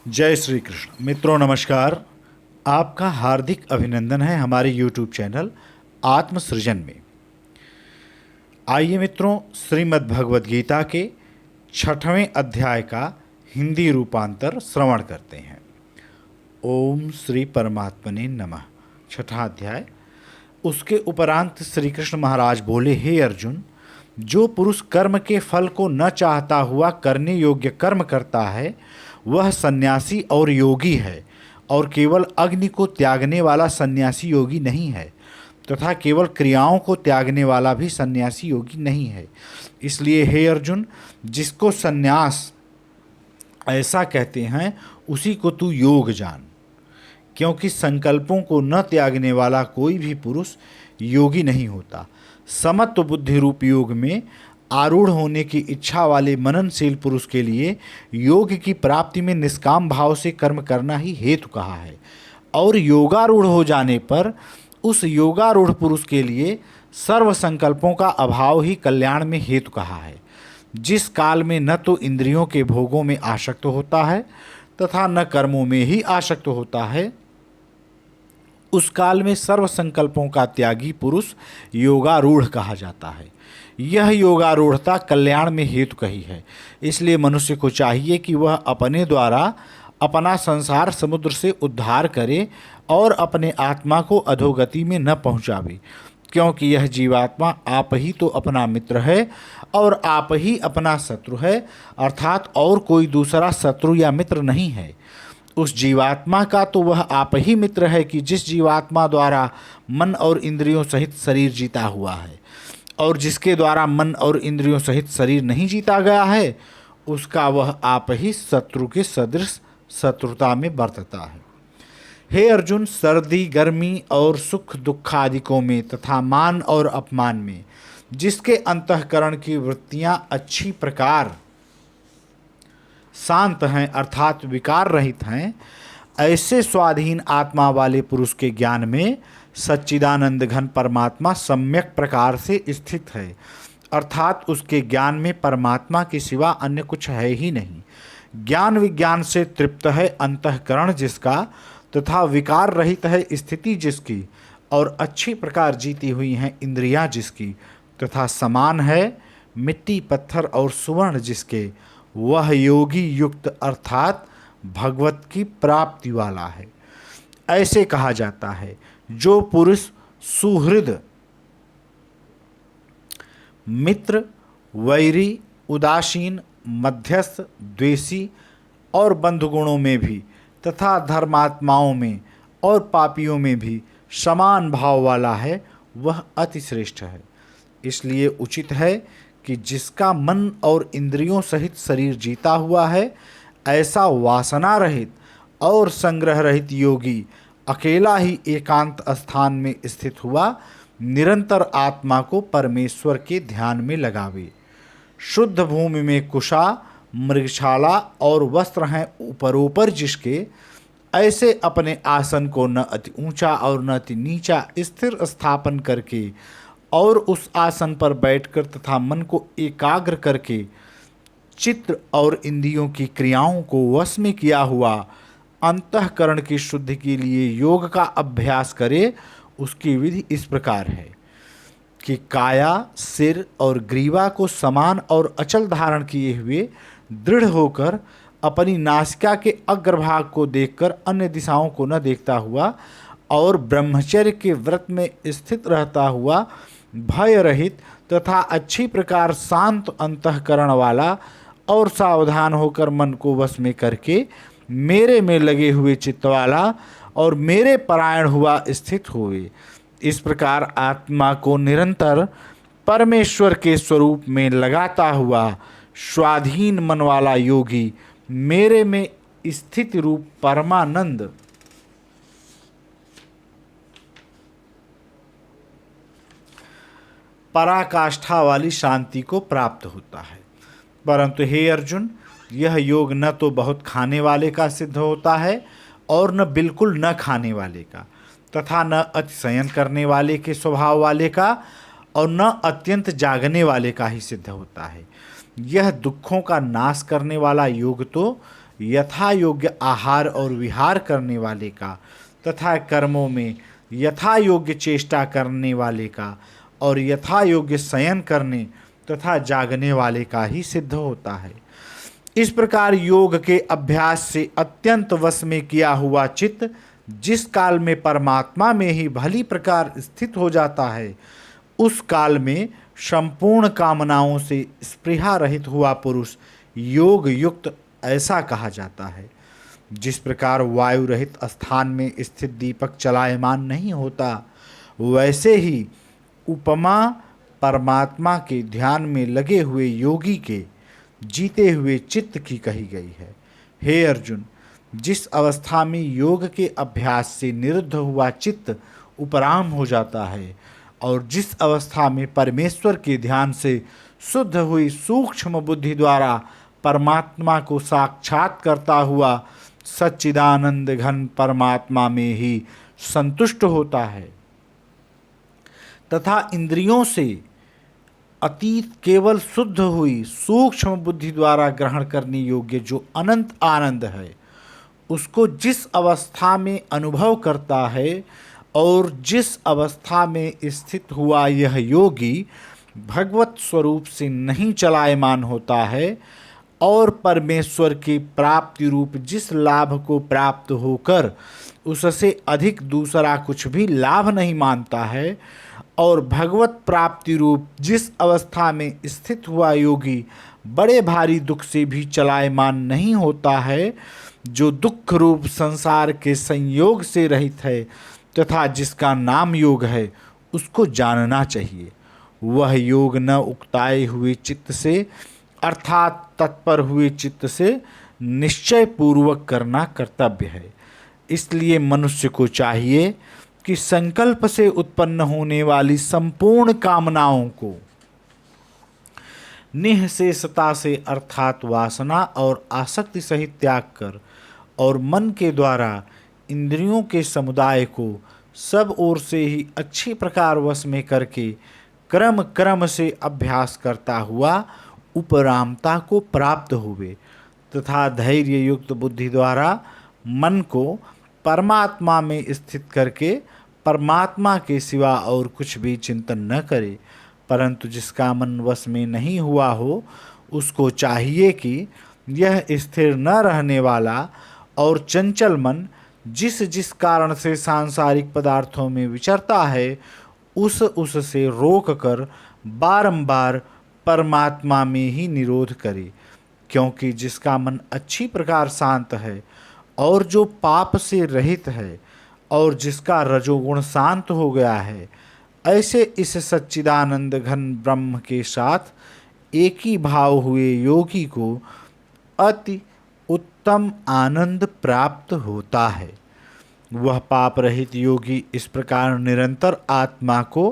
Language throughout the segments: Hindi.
जय श्री कृष्ण। मित्रों नमस्कार। आपका हार्दिक अभिनंदन है हमारे YouTube चैनल आत्मसृजन में। आइए मित्रों, श्रीमद् भगवद गीता के 6वें अध्याय का हिंदी रूपांतर श्रवण करते हैं। ओम श्री परमात्मने नमः। 6वां अध्याय। उसके उपरांत श्री कृष्ण महाराज बोले, हे अर्जुन, जो पुरुष कर्म के फल को न चाहता हुआ करने योग्य कर्म करता है वह सन्यासी और योगी है, और केवल अग्नि को त्यागने वाला सन्यासी योगी नहीं है, तथा केवल क्रियाओं को त्यागने वाला भी सन्यासी योगी नहीं है। इसलिए हे अर्जुन, जिसको सन्यास ऐसा कहते हैं उसी को तू योग जान, क्योंकि संकल्पों को न त्यागने वाला कोई भी पुरुष योगी नहीं होता। समत्व बुद्धि रूप योग में आरूढ़ होने की इच्छा वाले मननशील पुरुष के लिए योग की प्राप्ति में निष्काम भाव से कर्म करना ही हेतु कहा है, और योगारूढ़ हो जाने पर उस योगारूढ़ पुरुष के लिए सर्व संकल्पों का अभाव ही कल्याण में हेतु कहा है। जिस काल में न तो इंद्रियों के भोगों में आसक्त होता है तथा न कर्मों में ही आसक्त होता है, उस काल में सर्व संकल्पों का त्यागी पुरुष योगारूढ़ कहा जाता है। यह योगारूढ़ता कल्याण में हेतु कही है। इसलिए मनुष्य को चाहिए कि वह अपने द्वारा अपना संसार समुद्र से उद्धार करे और अपने आत्मा को अधोगति में न पहुँचावे, क्योंकि यह जीवात्मा आप ही तो अपना मित्र है और आप ही अपना शत्रु है, अर्थात और कोई दूसरा शत्रु या मित्र नहीं है। उस जीवात्मा का तो वह आप ही मित्र है कि जिस जीवात्मा द्वारा मन और इंद्रियों सहित शरीर जीता हुआ है, और जिसके द्वारा मन और इंद्रियों सहित शरीर नहीं जीता गया है उसका वह आप ही शत्रु के सदृश शत्रुता में बरतता है। हे अर्जुन, सर्दी गर्मी और सुख दुखादिकों में तथा मान और अपमान में जिसके अंतःकरण की वृत्तियां अच्छी प्रकार शांत हैं अर्थात विकार रहित हैं, ऐसे स्वाधीन आत्मा वाले पुरुष के ज्ञान में सच्चिदानंद घन परमात्मा सम्यक प्रकार से स्थित है, अर्थात उसके ज्ञान में परमात्मा के सिवा अन्य कुछ है ही नहीं। ज्ञान विज्ञान से तृप्त है अंतःकरण जिसका, तथा विकार रहित है स्थिति जिसकी, और अच्छी प्रकार जीती हुई हैं इंद्रियां जिसकी, तथा समान है मिट्टी पत्थर और सुवर्ण जिसके, वह योगी युक्त अर्थात भगवत की प्राप्ति वाला है। ऐसे कहा जाता है, जो पुरुष सुहृद मित्र वैरी उदासीन मध्यस्थ द्वेषी और बंधुगुणों में भी तथा धर्मात्माओं में और पापियों में भी समान भाव वाला है वह अति श्रेष्ठ है। इसलिए उचित है कि जिसका मन और इंद्रियों सहित शरीर जीता हुआ है, ऐसा वासना रहित और संग्रह रहित योगी अकेला ही एकांत स्थान में स्थित हुआ निरंतर आत्मा को परमेश्वर के ध्यान में लगावे। शुद्ध भूमि में कुशा मृगशाला और वस्त्र हैं ऊपरोपर जिसके, ऐसे अपने आसन को न अति ऊंचा और न अति नीचा स्थिर स्थापन करके और उस आसन पर बैठकर तथा मन को एकाग्र करके चित्त और इंद्रियों की क्रियाओं को वश में किया हुआ अंतःकरण की शुद्धि के लिए योग का अभ्यास करे। उसकी विधि इस प्रकार है कि काया सिर और ग्रीवा को समान और अचल धारण किए हुए दृढ़ होकर अपनी नासिका के अग्रभाग को देखकर अन्य दिशाओं को न देखता हुआ और ब्रह्मचर्य के व्रत में स्थित रहता हुआ भय रहित तथा अच्छी प्रकार शांत अंतःकरण वाला और सावधान होकर मन को वश में करके मेरे में लगे हुए चित्त वाला और मेरे परायण हुआ स्थित हुए। इस प्रकार आत्मा को निरंतर परमेश्वर के स्वरूप में लगाता हुआ स्वाधीन मन वाला योगी मेरे में स्थित रूप परमानंद पराकाष्ठा वाली शांति को प्राप्त होता है। परंतु हे अर्जुन, यह योग न तो बहुत खाने वाले का सिद्ध होता है और न बिल्कुल न खाने वाले का, तथा न अतिशयन करने वाले के स्वभाव वाले का और न अत्यंत जागने वाले का ही सिद्ध होता है। यह दुखों का नाश करने वाला योग तो यथा योग्य आहार और विहार करने वाले का तथा कर्मों में यथा योग्य चेष्टा करने वाले का और यथा योग्य शयन करने तथा जागने वाले का ही सिद्ध होता है। इस प्रकार योग के अभ्यास से अत्यंत वश में किया हुआ चित्त जिस काल में परमात्मा में ही भली प्रकार स्थित हो जाता है, उस काल में संपूर्ण कामनाओं से स्पृहा रहित हुआ पुरुष योग युक्त ऐसा कहा जाता है। जिस प्रकार वायु रहित स्थान में स्थित दीपक चलायमान नहीं होता, वैसे ही उपमा परमात्मा के ध्यान में लगे हुए योगी के जीते हुए चित्त की कही गई है। हे अर्जुन, जिस अवस्था में योग के अभ्यास से निरुद्ध हुआ चित्त उपराम हो जाता है और जिस अवस्था में परमेश्वर के ध्यान से शुद्ध हुई सूक्ष्म बुद्धि द्वारा परमात्मा को साक्षात करता हुआ सच्चिदानंद घन परमात्मा में ही संतुष्ट होता है तथा इंद्रियों से अतीत केवल शुद्ध हुई सूक्ष्म बुद्धि द्वारा ग्रहण करने योग्य जो अनंत आनंद है, उसको जिस अवस्था में अनुभव करता है और जिस अवस्था में स्थित हुआ यह योगी भगवत स्वरूप से नहीं चलायमान होता है और परमेश्वर की प्राप्ति रूप जिस लाभ को प्राप्त होकर उससे अधिक दूसरा कुछ भी लाभ नहीं मानता है और भगवत प्राप्ति रूप जिस अवस्था में स्थित हुआ योगी बड़े भारी दुख से भी चलायमान नहीं होता है, जो दुख रूप संसार के संयोग से रहित है तथा जिसका नाम योग है, उसको जानना चाहिए। वह योग न उकताए हुए चित्त से अर्थात तत्पर हुए चित्त से निश्चय पूर्वक करना कर्तव्य है। इसलिए मनुष्य को चाहिए कि संकल्प से उत्पन्न होने वाली संपूर्ण कामनाओं को निःशेषता से अर्थात वासना और आसक्ति सहित त्याग कर और मन के द्वारा इंद्रियों के समुदाय को सब ओर से ही अच्छी प्रकार वश में करके क्रम क्रम से अभ्यास करता हुआ उपरामता को प्राप्त हुए तथा धैर्य युक्त बुद्धि द्वारा मन को परमात्मा में स्थित करके परमात्मा के सिवा और कुछ भी चिंतन न करे, परंतु जिसका मन वश में नहीं हुआ हो उसको चाहिए कि यह स्थिर न रहने वाला और चंचल मन जिस जिस कारण से सांसारिक पदार्थों में विचरता है उससे रोक कर बारंबार परमात्मा में ही निरोध करे, क्योंकि जिसका मन अच्छी प्रकार शांत है और जो पाप से रहित है और जिसका रजोगुण शांत हो गया है, ऐसे इस सच्चिदानंद घन ब्रह्म के साथ एक ही भाव हुए योगी को अति उत्तम आनंद प्राप्त होता है। वह पाप रहित योगी इस प्रकार निरंतर आत्मा को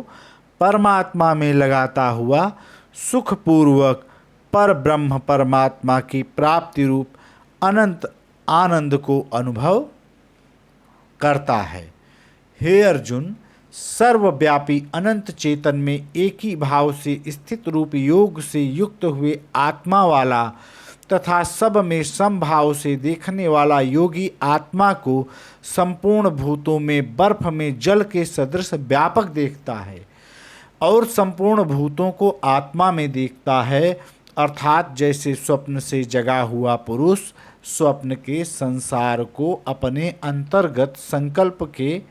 परमात्मा में लगाता हुआ सुखपूर्वक पर ब्रह्म परमात्मा की प्राप्ति रूप अनंत आनंद को अनुभव करता है। हे अर्जुन, सर्वव्यापी अनंत चेतन में एक ही भाव से स्थित रूप योग से युक्त हुए आत्मा वाला तथा सब में समभाव से देखने वाला योगी आत्मा को संपूर्ण भूतों में बर्फ में जल के सदृश व्यापक देखता है और संपूर्ण भूतों को आत्मा में देखता है, अर्थात जैसे स्वप्न से जगा हुआ पुरुष स्वप्न के संसार को अपने अंतर्गत संकल्प के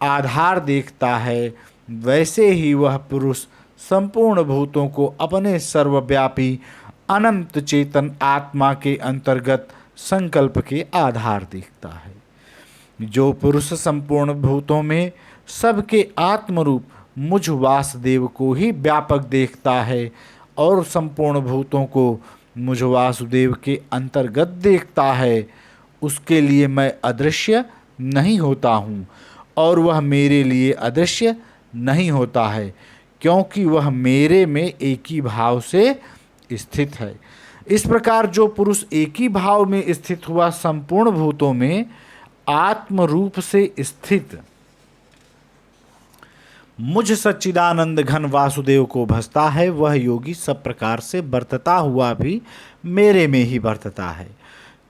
आधार देखता है, वैसे ही वह पुरुष संपूर्ण भूतों को अपने सर्वव्यापी अनंत चेतन आत्मा के अंतर्गत संकल्प के आधार देखता है। जो पुरुष संपूर्ण भूतों में सबके आत्मरूप मुझ वासुदेव को ही व्यापक देखता है और संपूर्ण भूतों को मुझ वासुदेव के अंतर्गत देखता है, उसके लिए मैं अदृश्य नहीं होता हूँ और वह मेरे लिए अदृश्य नहीं होता है, क्योंकि वह मेरे में एक ही भाव से स्थित है। इस प्रकार जो पुरुष एक ही भाव में स्थित हुआ संपूर्ण भूतों में आत्म रूप से स्थित मुझ सच्चिदानंद घन वासुदेव को भजता है, वह योगी सब प्रकार से बरतता हुआ भी मेरे में ही बरतता है,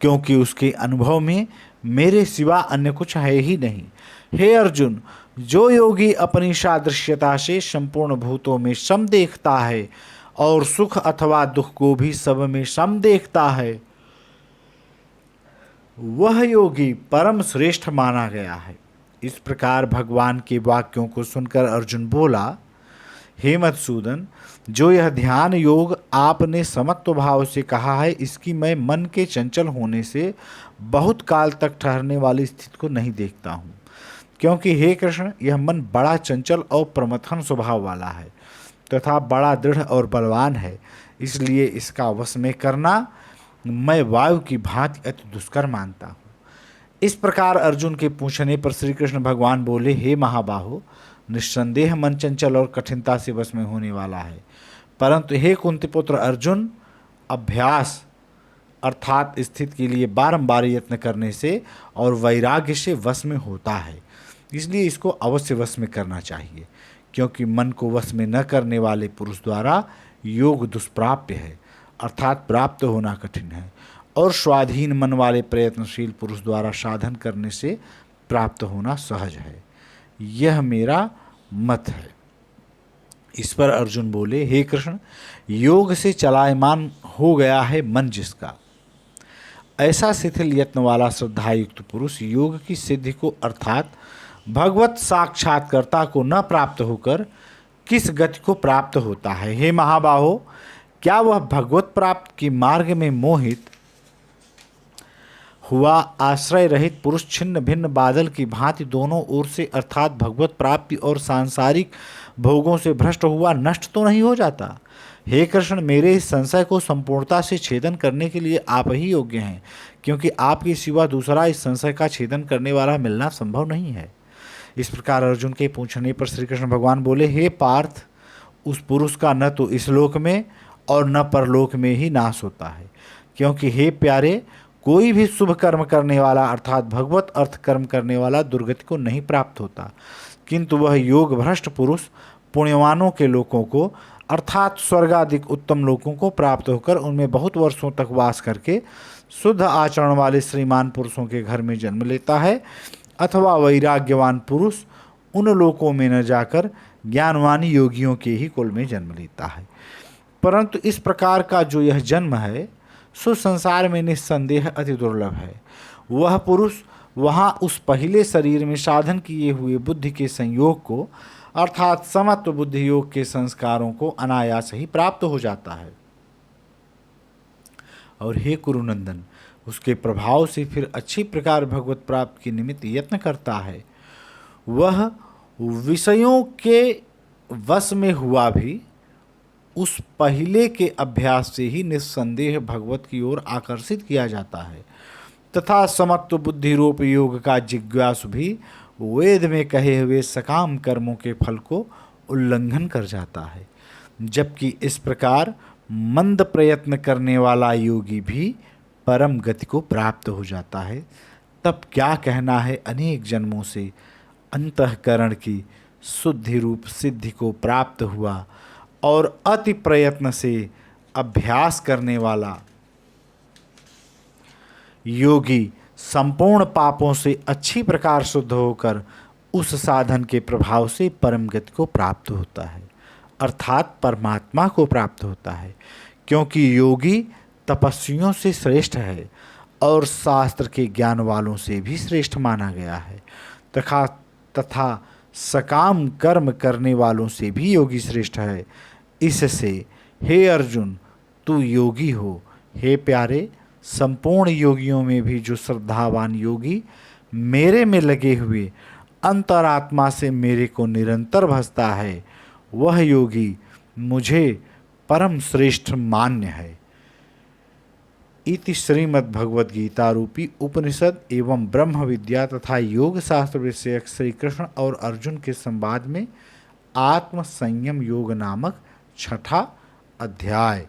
क्योंकि उसके अनुभव में मेरे सिवा अन्य कुछ है ही नहीं। हे अर्जुन, जो योगी अपनी सादृश्यता से संपूर्ण भूतों में सम देखता है और सुख अथवा दुख को भी सब में सम देखता है, वह योगी परम श्रेष्ठ माना गया है। इस प्रकार भगवान के वाक्यों को सुनकर अर्जुन बोला, हे मधुसूदन, जो यह ध्यान योग आपने समत्व भाव से कहा है, इसकी मैं मन के चंचल होने से बहुत काल तक ठहरने वाली स्थिति को नहीं देखता हूँ। क्योंकि हे कृष्ण, यह मन बड़ा चंचल और प्रमथन स्वभाव वाला है तथा बड़ा दृढ़ और बलवान है, इसलिए इसका वश में करना मैं वायु की भांति अति दुष्कर मानता हूँ। इस प्रकार अर्जुन के पूछने पर श्री कृष्ण भगवान बोले, हे महाबाहो, निस्संदेह मन चंचल और कठिनता से वश में होने वाला है, परंतु हे कुंतीपुत्र अर्जुन, अभ्यास अर्थात स्थिति के लिए बारंबार यत्न करने से और वैराग्य से वश में होता है। इसलिए इसको अवश्य वश में करना चाहिए, क्योंकि मन को वश में न करने वाले पुरुष द्वारा योग दुष्प्राप्य है, अर्थात प्राप्त होना कठिन है, और स्वाधीन मन वाले प्रयत्नशील पुरुष द्वारा साधन करने से प्राप्त होना सहज है। यह मेरा मत है। इस पर अर्जुन बोले, हे कृष्ण, योग से चलायमान हो गया है मन जिसका, ऐसा शिथिल यत्न वाला श्रद्धायुक्त पुरुष योग की सिद्धि को अर्थात भगवत साक्षात्कारता को न प्राप्त होकर किस गति को प्राप्त होता है? हे महाबाहो, क्या वह भगवत प्राप्त के मार्ग में मोहित हुआ आश्रय रहित पुरुष छिन्न भिन्न बादल की भांति दोनों ओर से अर्थात भगवत प्राप्ति और सांसारिक भोगों से भ्रष्ट हुआ नष्ट तो नहीं हो जाता? हे कृष्ण, मेरे इस संशय को संपूर्णता से छेदन करने के लिए आप ही योग्य हैं, क्योंकि आपके सिवा दूसरा इस संशय का छेदन करने वाला मिलना संभव नहीं है। इस प्रकार अर्जुन के पूछने पर श्री कृष्ण भगवान बोले, हे पार्थ, उस पुरुष का न तो इस लोक में और न परलोक में ही नाश होता है, क्योंकि हे प्यारे, कोई भी शुभ कर्म करने वाला अर्थात भगवत अर्थ कर्म करने वाला दुर्गति को नहीं प्राप्त होता, किंतु वह योग भ्रष्ट पुरुष पुण्यवानों के लोकों को अर्थात स्वर्गादिक उत्तम लोकों को प्राप्त होकर उनमें बहुत वर्षों तक वास करके शुद्ध आचरण वाले श्रीमान पुरुषों के घर में जन्म लेता है, अथवा वैराग्यवान पुरुष उन लोकों में न जाकर ज्ञानवानी योगियों के ही कुल में जन्म लेता है। परंतु इस प्रकार का जो यह जन्म है, सो संसार में निस्संदेह अति दुर्लभ है। वह पुरुष वहाँ उस पहले शरीर में साधन किए हुए बुद्धि के संयोग को अर्थात समत्व बुद्धि योग के संस्कारों को अनायास ही प्राप्त हो जाता है। और हे कुरुनंदन, उसके प्रभाव से फिर अच्छी प्रकार भगवत प्राप्त के निमित्त यत्न करता है। वह विषयों के वश में हुआ भी उस पहले के अभ्यास से ही निस्संदेह भगवत की ओर आकर्षित किया जाता है, तथा समत्व बुद्धि रूप योग का जिज्ञासु भी वेद में कहे हुए सकाम कर्मों के फल को उल्लंघन कर जाता है। जबकि इस प्रकार मंद प्रयत्न करने वाला योगी भी परम गति को प्राप्त हो जाता है। तब क्या कहना है अनेक जन्मों से अंतःकरण की शुद्धि रूप सिद्धि को प्राप्त हुआ और अति प्रयत्न से अभ्यास करने वाला योगी संपूर्ण पापों से अच्छी प्रकार शुद्ध होकर उस साधन के प्रभाव से परम गति को प्राप्त होता है, अर्थात परमात्मा को प्राप्त होता है। क्योंकि योगी तपस्वियों से श्रेष्ठ है और शास्त्र के ज्ञान वालों से भी श्रेष्ठ माना गया है, तथा सकाम कर्म करने वालों से भी योगी श्रेष्ठ है। इससे हे अर्जुन, तू योगी हो। हे प्यारे, संपूर्ण योगियों में भी जो श्रद्धावान योगी मेरे में लगे हुए अंतरात्मा से मेरे को निरंतर भजता है, वह योगी मुझे परम श्रेष्ठ मान्य है। इति श्रीमद्भगवद्गीता रूपी उपनिषद एवं ब्रह्म विद्या तथा योग शास्त्र विषयक श्री कृष्ण और अर्जुन के संवाद में आत्म संयम योग नामक 6ठा अध्याय।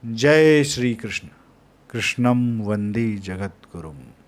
जय श्री कृष्ण। कृष्णं वंदे जगद्गुरुम्।